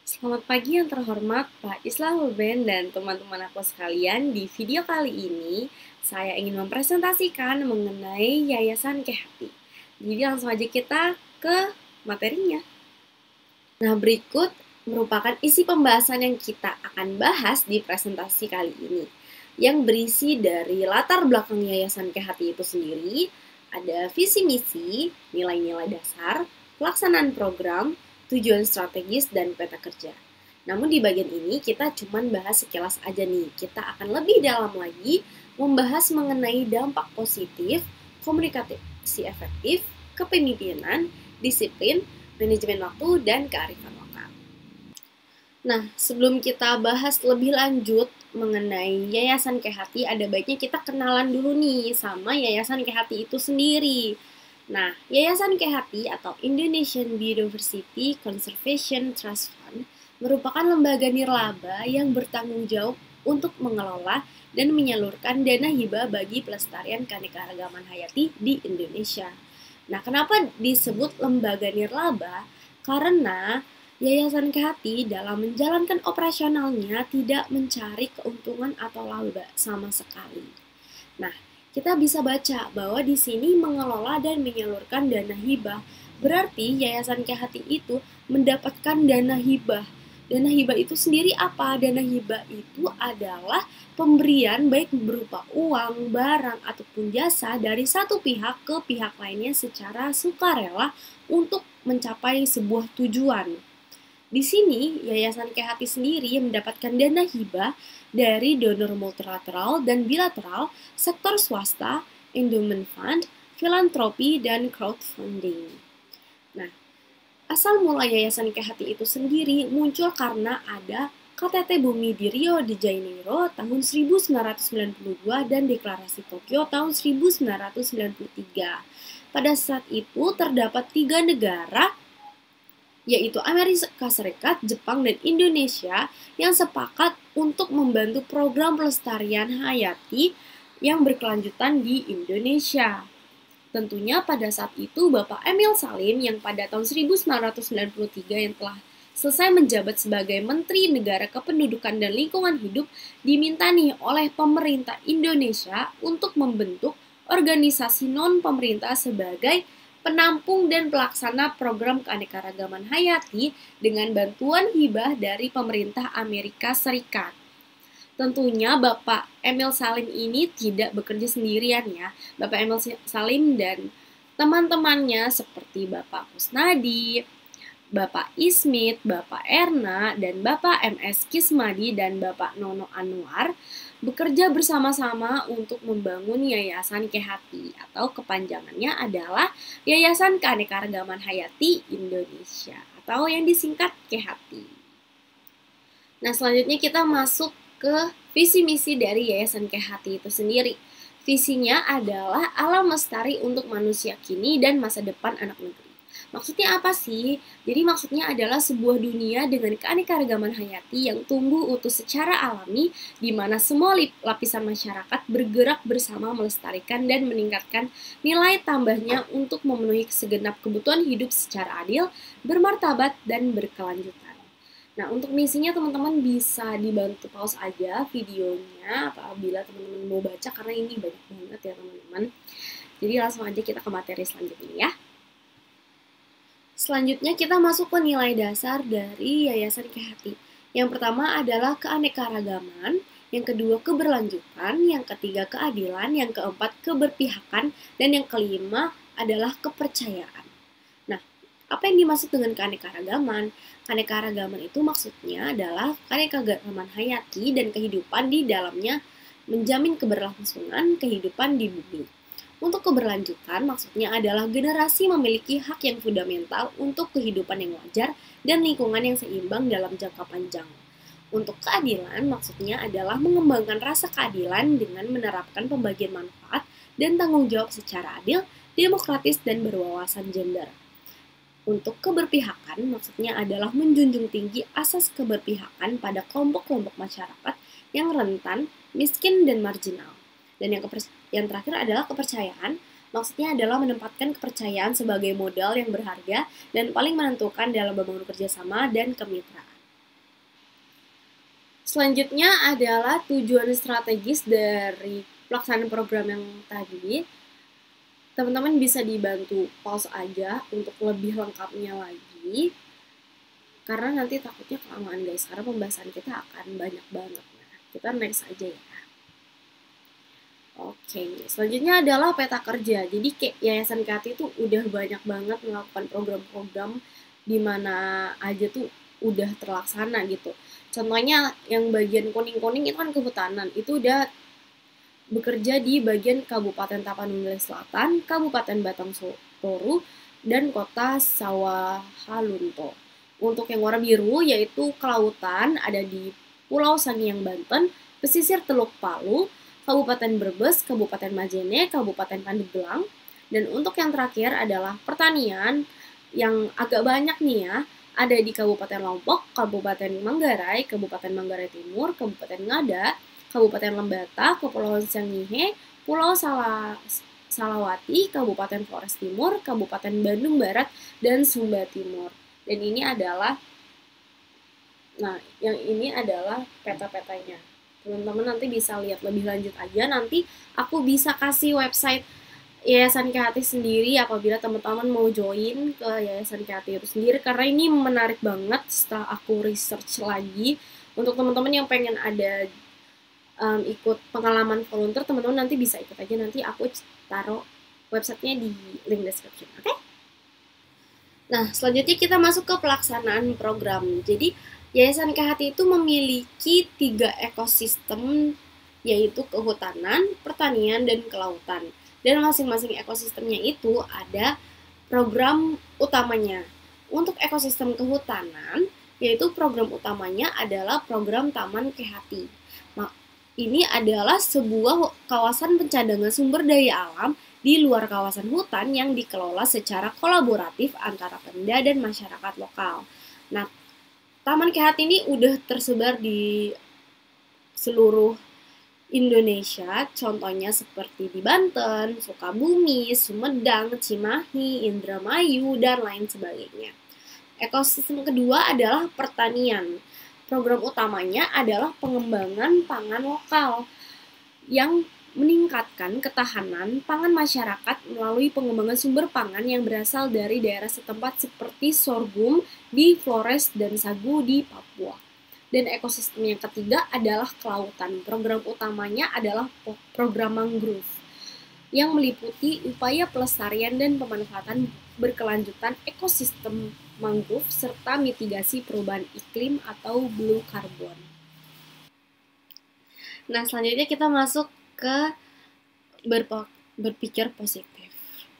Selamat pagi yang terhormat Pak Islah Ruben dan teman-teman aku sekalian. Di video kali ini, saya ingin mempresentasikan mengenai Yayasan Kehati. Jadi langsung aja kita ke materinya. Nah, berikut merupakan isi pembahasan yang kita akan bahas di presentasi kali ini. Yang berisi dari latar belakang Yayasan Kehati itu sendiri, ada visi misi, nilai-nilai dasar, pelaksanaan program, tujuan strategis, dan peta kerja. Namun di bagian ini kita cuma bahas sekilas aja nih. Kita akan lebih dalam lagi membahas mengenai dampak positif, komunikasi efektif, kepemimpinan, disiplin, manajemen waktu, dan kearifan lokal. Nah, sebelum kita bahas lebih lanjut mengenai Yayasan Kehati, ada baiknya kita kenalan dulu nih sama Yayasan Kehati itu sendiri. Nah, Yayasan Kehati atau Indonesian Biodiversity Conservation Trust Fund merupakan lembaga nirlaba yang bertanggung jawab untuk mengelola dan menyalurkan dana hibah bagi pelestarian keanekaragaman hayati di Indonesia. Nah, kenapa disebut lembaga nirlaba? Karena Yayasan Kehati dalam menjalankan operasionalnya tidak mencari keuntungan atau laba sama sekali. Nah, kita bisa baca bahwa di sini mengelola dan menyalurkan dana hibah. Berarti Yayasan Kehati itu mendapatkan dana hibah. Dana hibah itu sendiri apa? Dana hibah itu adalah pemberian baik berupa uang, barang, ataupun jasa dari satu pihak ke pihak lainnya secara sukarela untuk mencapai sebuah tujuan. Di sini, Yayasan Kehati sendiri mendapatkan dana hibah dari donor multilateral dan bilateral, sektor swasta, endowment fund, filantropi, dan crowdfunding. Nah, asal mula Yayasan Kehati itu sendiri muncul karena ada KTT Bumi di Rio de Janeiro tahun 1992 dan Deklarasi Tokyo tahun 1993. Pada saat itu terdapat 3 negara yaitu Amerika Serikat, Jepang, dan Indonesia yang sepakat untuk membantu program pelestarian hayati yang berkelanjutan di Indonesia. Tentunya pada saat itu Bapak Emil Salim yang pada tahun 1993 yang telah selesai menjabat sebagai Menteri Negara Kependudukan dan Lingkungan Hidup diminta nih oleh pemerintah Indonesia untuk membentuk organisasi non-pemerintah sebagai penampung dan pelaksana program keanekaragaman hayati dengan bantuan hibah dari pemerintah Amerika Serikat. Tentunya Bapak Emil Salim ini tidak bekerja sendirian ya. Bapak Emil Salim dan teman-temannya seperti Bapak Kusnadi, Bapak Ismit, Bapak Erna, dan Bapak MS Kismadi dan Bapak Nono Anwar bekerja bersama-sama untuk membangun Yayasan Kehati atau kepanjangannya adalah Yayasan Keanekaragaman Hayati Indonesia atau yang disingkat Kehati. Nah, selanjutnya kita masuk ke visi misi dari Yayasan Kehati itu sendiri. Visinya adalah alam lestari untuk manusia kini dan masa depan anak negeri. Maksudnya apa sih? Jadi maksudnya adalah sebuah dunia dengan keanekaragaman hayati yang tumbuh utuh secara alami di mana semua lapisan masyarakat bergerak bersama melestarikan dan meningkatkan nilai tambahnya untuk memenuhi segenap kebutuhan hidup secara adil, bermartabat, dan berkelanjutan. Nah, untuk misinya teman-teman bisa dibantu pause aja videonya apabila teman-teman mau baca karena ini banyak banget ya teman-teman. Jadi langsung aja kita ke materi selanjutnya ya. Selanjutnya kita masuk ke nilai dasar dari Yayasan Kehati. Yang pertama adalah keanekaragaman, yang kedua keberlanjutan, yang ketiga keadilan, yang keempat keberpihakan, dan yang kelima adalah kepercayaan. Nah, apa yang dimaksud dengan keanekaragaman? Keanekaragaman itu maksudnya adalah keanekaragaman hayati dan kehidupan di dalamnya menjamin keberlangsungan kehidupan di bumi. Untuk keberlanjutan, maksudnya adalah generasi memiliki hak yang fundamental untuk kehidupan yang wajar dan lingkungan yang seimbang dalam jangka panjang. Untuk keadilan, maksudnya adalah mengembangkan rasa keadilan dengan menerapkan pembagian manfaat dan tanggung jawab secara adil, demokratis, dan berwawasan gender. Untuk keberpihakan, maksudnya adalah menjunjung tinggi asas keberpihakan pada kelompok-kelompok masyarakat yang rentan, miskin, dan marginal. Dan yang terakhir adalah kepercayaan, maksudnya adalah menempatkan kepercayaan sebagai modal yang berharga dan paling menentukan dalam membangun kerjasama dan kemitraan. Selanjutnya adalah tujuan strategis dari pelaksanaan program yang tadi. Teman-teman bisa dibantu pause aja untuk lebih lengkapnya lagi. Karena nanti takutnya kelamaan guys, karena pembahasan kita akan banyak banget. Nah, kita next aja ya. Oke, selanjutnya adalah peta kerja. Jadi kayak Yayasan KT itu udah banyak banget melakukan program-program di mana aja tuh udah terlaksana gitu. Contohnya yang bagian kuning-kuning itu kan kehutanan, itu udah bekerja di bagian Kabupaten Tapanuli Selatan, Kabupaten Batang Toru, dan Kota Sawahalunto. Untuk yang warna biru yaitu kelautan ada di Pulau Sangiang, Banten, pesisir Teluk Palu, Kabupaten Brebes, Kabupaten Majene, Kabupaten Pandeglang. Dan untuk yang terakhir adalah pertanian yang agak banyak nih ya, ada di Kabupaten Lombok, Kabupaten Manggarai, Kabupaten Manggarai Timur, Kabupaten Ngada, Kabupaten Lembata, Kepulauan Sangihe, Pulau Salawati, Kabupaten Flores Timur, Kabupaten Bandung Barat, dan Sumba Timur. Dan ini adalah, yang ini adalah peta-petanya. Teman-teman nanti bisa lihat lebih lanjut aja. Nanti aku bisa kasih website Yayasan KHT sendiri apabila teman-teman mau join ke Yayasan KHT itu sendiri, karena ini menarik banget setelah aku research lagi. Untuk teman-teman yang pengen ada ikut pengalaman volunteer, teman-teman nanti bisa ikut aja. Nanti aku taruh websitenya di link description, oke? Nah, selanjutnya kita masuk ke pelaksanaan program. Jadi Yayasan KHT itu memiliki 3 ekosistem, yaitu kehutanan, pertanian, dan kelautan. Dan masing-masing ekosistemnya itu ada program utamanya. Untuk ekosistem kehutanan, yaitu program utamanya adalah program Taman Kehati. Nah, ini adalah sebuah kawasan pencadangan sumber daya alam di luar kawasan hutan yang dikelola secara kolaboratif antara Pemda dan masyarakat lokal. Nah, Taman Kehati ini udah tersebar di seluruh Indonesia, contohnya seperti di Banten, Sukabumi, Sumedang, Cimahi, Indramayu, dan lain sebagainya. Ekosistem kedua adalah pertanian. Program utamanya adalah pengembangan pangan lokal yang meningkatkan ketahanan pangan masyarakat melalui pengembangan sumber pangan yang berasal dari daerah setempat seperti sorghum di Flores dan sagu di Papua. Dan ekosistem yang ketiga adalah kelautan. Program utamanya adalah program mangrove yang meliputi upaya pelestarian dan pemanfaatan berkelanjutan ekosistem mangrove serta mitigasi perubahan iklim atau blue carbon. Nah, selanjutnya kita masuk ke berpikir positif.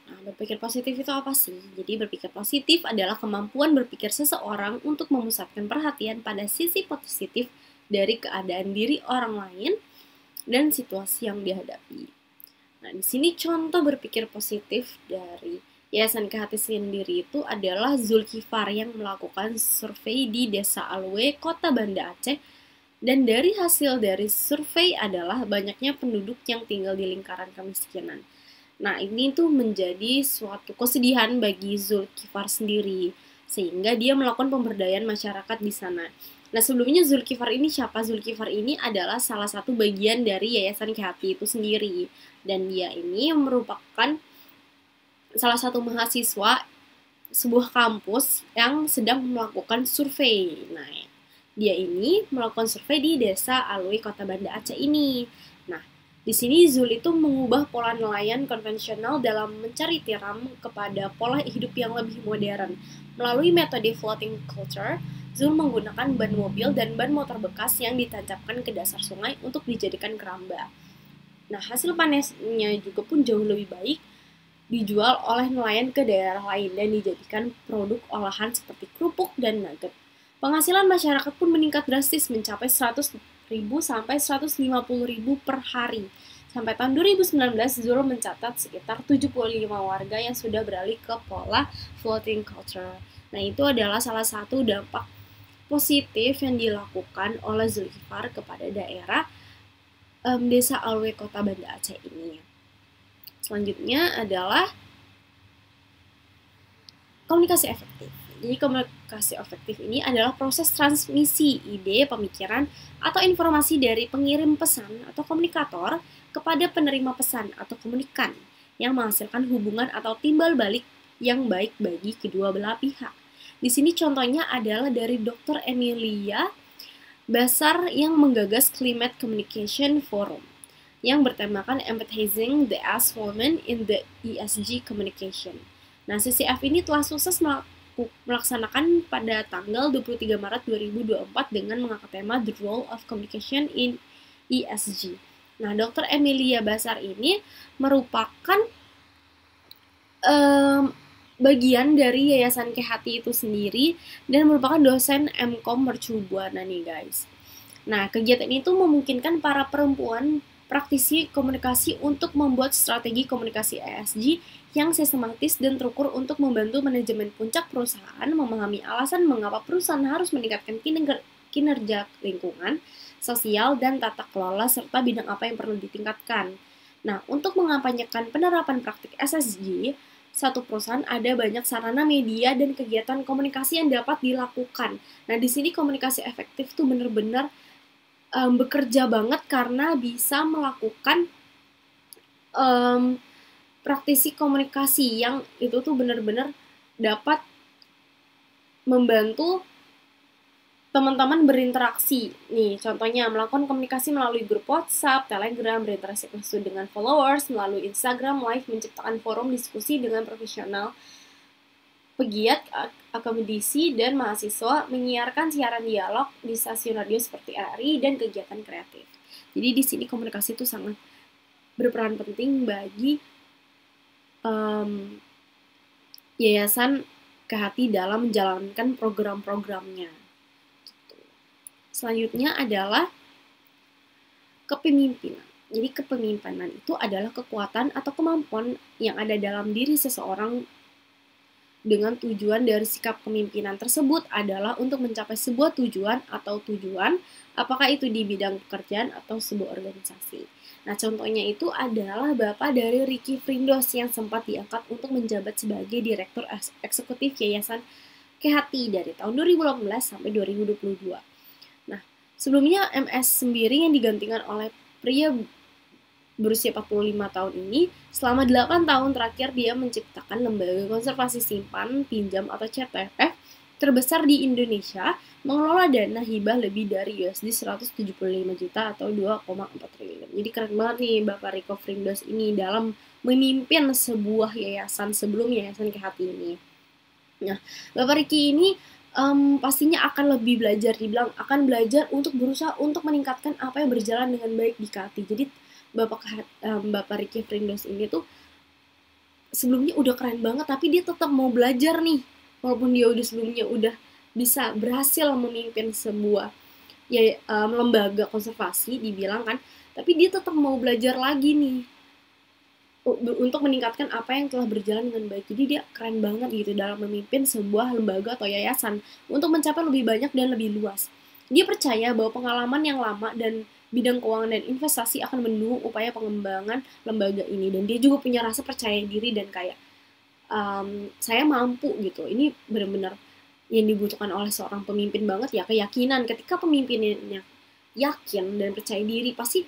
Nah, berpikir positif itu apa sih? Jadi berpikir positif adalah kemampuan berpikir seseorang untuk memusatkan perhatian pada sisi positif dari keadaan diri orang lain dan situasi yang dihadapi. Nah, di sini contoh berpikir positif dari Yayasan KHT sendiri itu adalah Zulkifar yang melakukan survei di Desa Alwe, Kota Banda Aceh. Dan dari hasil dari survei adalah banyaknya penduduk yang tinggal di lingkaran kemiskinan. Nah, ini tuh menjadi suatu kesedihan bagi Zulkifar sendiri, sehingga dia melakukan pemberdayaan masyarakat di sana. Nah, sebelumnya Zulkifar ini siapa? Zulkifar ini adalah salah satu bagian dari Yayasan KHT itu sendiri. Dan dia ini merupakan salah satu mahasiswa sebuah kampus yang sedang melakukan survei. Nah, dia ini melakukan survei di Desa Alwe, Kota Banda Aceh ini. Nah, di sini Zul itu mengubah pola nelayan konvensional dalam mencari tiram kepada pola hidup yang lebih modern. Melalui metode floating culture, Zul menggunakan ban mobil dan ban motor bekas yang ditancapkan ke dasar sungai untuk dijadikan keramba. Nah, hasil panennya juga pun jauh lebih baik, dijual oleh nelayan ke daerah lain dan dijadikan produk olahan seperti kerupuk dan nugget. Penghasilan masyarakat pun meningkat drastis mencapai 100.000 sampai 150.000 per hari. Sampai tahun 2019, Zul mencatat sekitar 75 warga yang sudah beralih ke pola floating culture. Nah, itu adalah salah satu dampak positif yang dilakukan oleh Zulkifar kepada daerah Desa Alwe, Kota Banda Aceh ini. Selanjutnya adalah komunikasi efektif. Jadi komunikasi efektif ini adalah proses transmisi ide, pemikiran, atau informasi dari pengirim pesan atau komunikator kepada penerima pesan atau komunikan yang menghasilkan hubungan atau timbal balik yang baik bagi kedua belah pihak. Di sini contohnya adalah dari Dr. Emilia Basar yang menggagas Climate Communication Forum yang bertemakan Empathizing the as Women in the ESG Communication. Nah, CCF ini telah sukses melaksanakan pada tanggal 23 Maret 2024 dengan mengangkat tema The Role of Communication in ESG. Nah, Dr. Emilia Basar ini merupakan bagian dari Yayasan Kehati itu sendiri dan merupakan dosen MKOM Mercu Buana nih guys. Nah, kegiatan itu memungkinkan para perempuan praktisi komunikasi untuk membuat strategi komunikasi ESG yang sistematis dan terukur untuk membantu manajemen puncak perusahaan memahami alasan mengapa perusahaan harus meningkatkan kinerja lingkungan, sosial, dan tata kelola serta bidang apa yang perlu ditingkatkan. Nah, untuk mengampanyekan penerapan praktik ESG, satu perusahaan ada banyak sarana media dan kegiatan komunikasi yang dapat dilakukan. Nah, di sini komunikasi efektif tuh bener-bener bekerja banget karena bisa melakukan praktisi komunikasi yang itu tuh bener-bener dapat membantu teman-teman berinteraksi. Nih, contohnya melakukan komunikasi melalui grup WhatsApp, Telegram, berinteraksi langsung dengan followers, melalui Instagram Live, menciptakan forum diskusi dengan profesional, pegiat, akademisi, dan mahasiswa, menyiarkan siaran dialog di stasiun radio seperti RRI, dan kegiatan kreatif. Jadi di sini komunikasi itu sangat berperan penting bagi Yayasan Kehati dalam menjalankan program-programnya. Selanjutnya adalah kepemimpinan. Jadi kepemimpinan itu adalah kekuatan atau kemampuan yang ada dalam diri seseorang dengan tujuan dari sikap kepemimpinan tersebut adalah untuk mencapai sebuah tujuan, apakah itu di bidang pekerjaan atau sebuah organisasi. Nah, contohnya itu adalah Bapak dari Ricky Frindos yang sempat diangkat untuk menjabat sebagai Direktur Eksekutif Yayasan Kehati dari tahun 2018 sampai 2022. Nah, sebelumnya MS sendiri yang digantikan oleh pria berusia 45 tahun ini, selama 8 tahun terakhir dia menciptakan lembaga konservasi simpan pinjam atau CTF terbesar di Indonesia, mengelola dana hibah lebih dari USD 175 juta atau 2,4 triliun. Jadi keren banget nih Bapak Rico Frindos ini dalam memimpin sebuah yayasan sebelum Yayasan Kehati ini. Nah, Bapak Ricky ini pastinya akan lebih dibilang akan belajar untuk berusaha untuk meningkatkan apa yang berjalan dengan baik di Kehati. Jadi Bapak Ricky Frindos ini tuh sebelumnya udah keren banget, tapi dia tetap mau belajar nih, walaupun dia sebelumnya udah bisa berhasil memimpin sebuah lembaga konservasi dibilang kan, tapi dia tetap mau belajar lagi nih untuk meningkatkan apa yang telah berjalan dengan baik. Jadi dia keren banget gitu dalam memimpin sebuah lembaga atau yayasan untuk mencapai lebih banyak dan lebih luas. Dia percaya bahwa pengalaman yang lama dan bidang keuangan dan investasi akan mendukung upaya pengembangan lembaga ini. Dan dia juga punya rasa percaya diri dan kayak saya mampu gitu. Ini benar-benar yang dibutuhkan oleh seorang pemimpin banget ya, keyakinan. Ketika pemimpinnya yakin dan percaya diri, pasti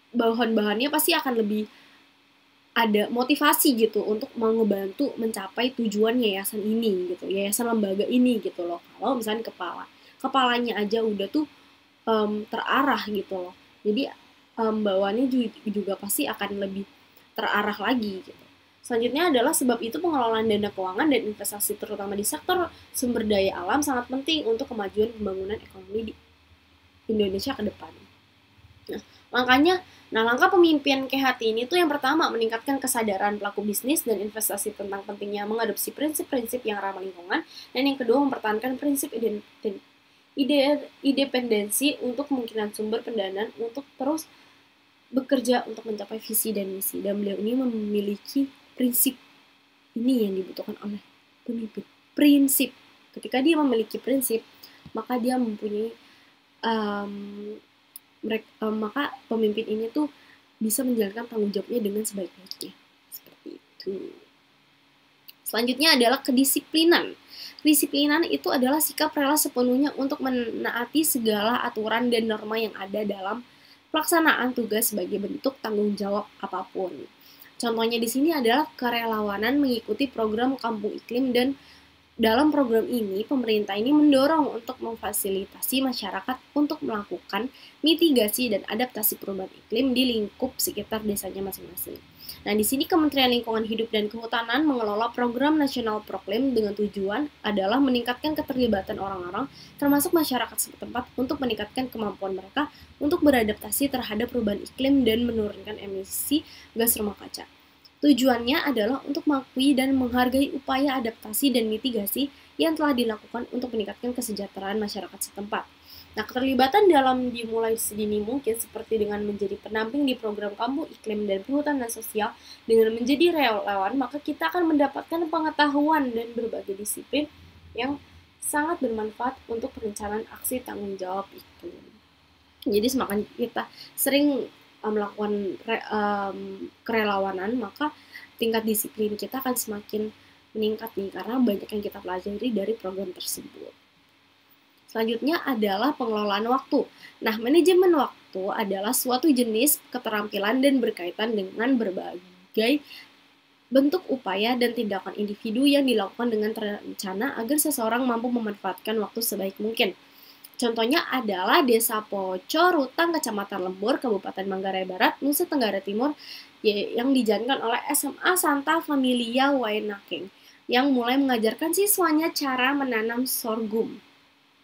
bahan-bahannya pasti akan lebih ada motivasi gitu untuk mau ngebantu mencapai tujuan yayasan ini gitu, yayasan lembaga ini gitu loh. Kalau misalnya kepalanya aja udah tuh terarah gitu loh, jadi bawaannya juga pasti akan lebih terarah lagi gitu. Selanjutnya adalah sebab itu pengelolaan dana keuangan dan investasi terutama di sektor sumber daya alam sangat penting untuk kemajuan pembangunan ekonomi di Indonesia ke depan. Nah, langkah pemimpin Kehati ini tuh yang pertama meningkatkan kesadaran pelaku bisnis dan investasi tentang pentingnya mengadopsi prinsip-prinsip yang ramah lingkungan, dan yang kedua mempertahankan prinsip independensi untuk kemungkinan sumber pendanaan untuk terus bekerja untuk mencapai visi dan misi. Dan beliau ini memiliki prinsip ini yang dibutuhkan oleh pemimpin. Prinsip. Ketika dia memiliki prinsip, maka dia mempunyai maka pemimpin ini tuh bisa menjalankan tanggung jawabnya dengan sebaik-baiknya. Seperti itu. Selanjutnya adalah kedisiplinan. Kedisiplinan itu adalah sikap rela sepenuhnya untuk menaati segala aturan dan norma yang ada dalam pelaksanaan tugas sebagai bentuk tanggung jawab apapun. Contohnya di sini adalah kerelawanan mengikuti program Kampung Iklim, dan dalam program ini, pemerintah ini mendorong untuk memfasilitasi masyarakat untuk melakukan mitigasi dan adaptasi perubahan iklim di lingkup sekitar desanya masing-masing. Nah, di sini Kementerian Lingkungan Hidup dan Kehutanan mengelola program nasional Proklim dengan tujuan adalah meningkatkan keterlibatan orang-orang, termasuk masyarakat setempat, untuk meningkatkan kemampuan mereka untuk beradaptasi terhadap perubahan iklim dan menurunkan emisi gas rumah kaca. Tujuannya adalah untuk mengakui dan menghargai upaya adaptasi dan mitigasi yang telah dilakukan untuk meningkatkan kesejahteraan masyarakat setempat. Nah, keterlibatan dalam dimulai sedini mungkin, seperti dengan menjadi pendamping di program Kampung Iklim dan Perhutanan Sosial. Dengan menjadi relawan, maka kita akan mendapatkan pengetahuan dan berbagai disiplin yang sangat bermanfaat untuk perencanaan aksi tanggung jawab iklim. Jadi semakin kita sering melakukan kerelawanan, maka tingkat disiplin kita akan semakin meningkat nih, karena banyak yang kita pelajari dari program tersebut. Selanjutnya adalah pengelolaan waktu. Nah, manajemen waktu adalah suatu jenis keterampilan dan berkaitan dengan berbagai bentuk upaya dan tindakan individu yang dilakukan dengan terencana agar seseorang mampu memanfaatkan waktu sebaik mungkin. Contohnya adalah Desa Poco, Rutang, Kecamatan Lembur, Kabupaten Manggarai Barat, Nusa Tenggara Timur, yang dijalankan oleh SMA Santa Familia Wainakeng, yang mulai mengajarkan siswanya cara menanam sorghum.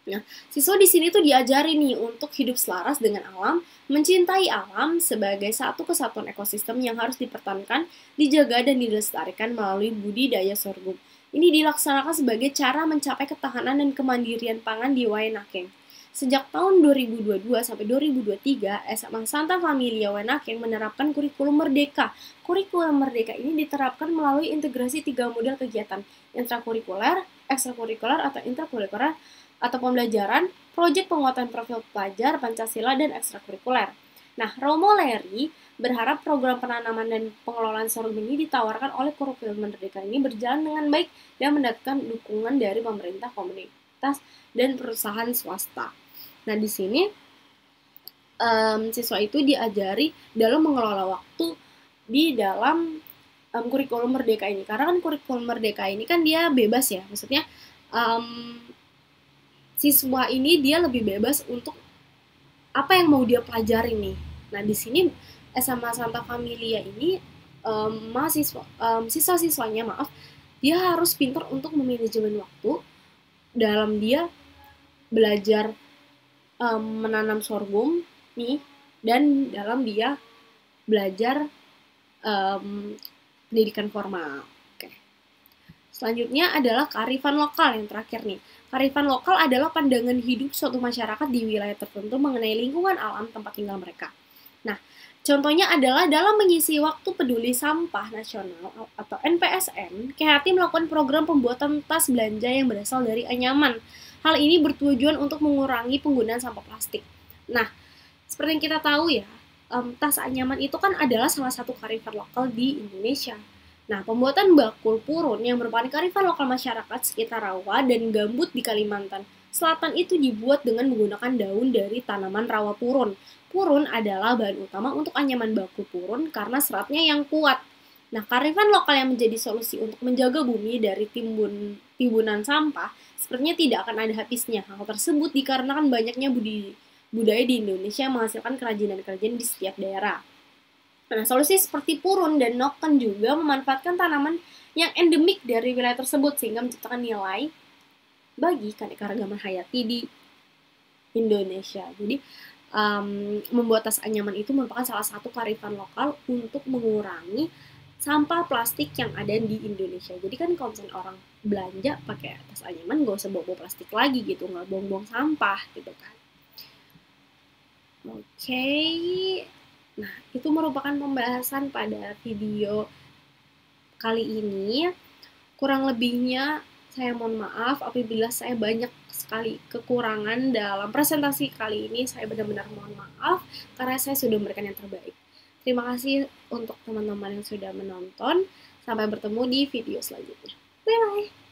Nah, siswa di sini tuh diajari nih untuk hidup selaras dengan alam, mencintai alam sebagai satu kesatuan ekosistem yang harus dipertahankan, dijaga, dan dilestarikan melalui budidaya sorghum. Ini dilaksanakan sebagai cara mencapai ketahanan dan kemandirian pangan di Wainakeng. Sejak tahun 2022 sampai 2023, SMA Santa Familia Wainakeng menerapkan kurikulum merdeka. Kurikulum merdeka ini diterapkan melalui integrasi 3 model kegiatan: intrakurikuler, ekstrakurikuler atau interkurikuler, atau pembelajaran, proyek penguatan profil pelajar, Pancasila, dan ekstrakurikuler. Nah, Romo Leri berharap program penanaman dan pengelolaan sorghum ini ditawarkan oleh kurikulum merdeka ini berjalan dengan baik dan mendapatkan dukungan dari pemerintah, komunitas, dan perusahaan swasta. Nah, di sini siswa itu diajari dalam mengelola waktu di dalam kurikulum merdeka ini. Karena kan kurikulum merdeka ini kan dia bebas ya, maksudnya siswa ini dia lebih bebas untuk apa yang mau dia pelajari nih. Nah, di sini SMA Santa Familia ini siswa-siswanya dia harus pintar untuk memanajemen waktu dalam dia belajar menanam sorghum nih, dan dalam dia belajar pendidikan formal. Oke. Selanjutnya adalah kearifan lokal yang terakhir nih. Kearifan lokal adalah pandangan hidup suatu masyarakat di wilayah tertentu mengenai lingkungan alam tempat tinggal mereka. Nah, contohnya adalah dalam mengisi waktu peduli sampah nasional atau NPSN, Kehati melakukan program pembuatan tas belanja yang berasal dari anyaman. Hal ini bertujuan untuk mengurangi penggunaan sampah plastik. Nah, seperti yang kita tahu ya, tas anyaman itu kan adalah salah satu kearifan lokal di Indonesia. Nah, pembuatan bakul purun yang merupakan kearifan lokal masyarakat sekitar rawa dan gambut di Kalimantan Selatan itu dibuat dengan menggunakan daun dari tanaman rawa purun. Purun adalah bahan utama untuk anyaman bakul purun karena seratnya yang kuat. Nah, kearifan lokal yang menjadi solusi untuk menjaga bumi dari timbunan sampah sepertinya tidak akan ada habisnya. Hal tersebut dikarenakan banyaknya budaya di Indonesia yang menghasilkan kerajinan-kerajinan di setiap daerah. Nah, solusi seperti purun dan noken juga memanfaatkan tanaman yang endemik dari wilayah tersebut sehingga menciptakan nilai bagi keanekaragaman hayati di Indonesia. Jadi, membuat tas anyaman itu merupakan salah satu kearifan lokal untuk mengurangi sampah plastik yang ada di Indonesia. Jadi kan kalau misalnya orang belanja pakai tas anyaman, gak usah bawa plastik lagi gitu, nggak buang-buang sampah gitu kan. Oke. Nah, itu merupakan pembahasan pada video kali ini. Kurang lebihnya saya mohon maaf apabila saya banyak sekali kekurangan dalam presentasi kali ini. Saya benar-benar mohon maaf karena saya sudah memberikan yang terbaik. Terima kasih untuk teman-teman yang sudah menonton. Sampai bertemu di video selanjutnya. Bye-bye.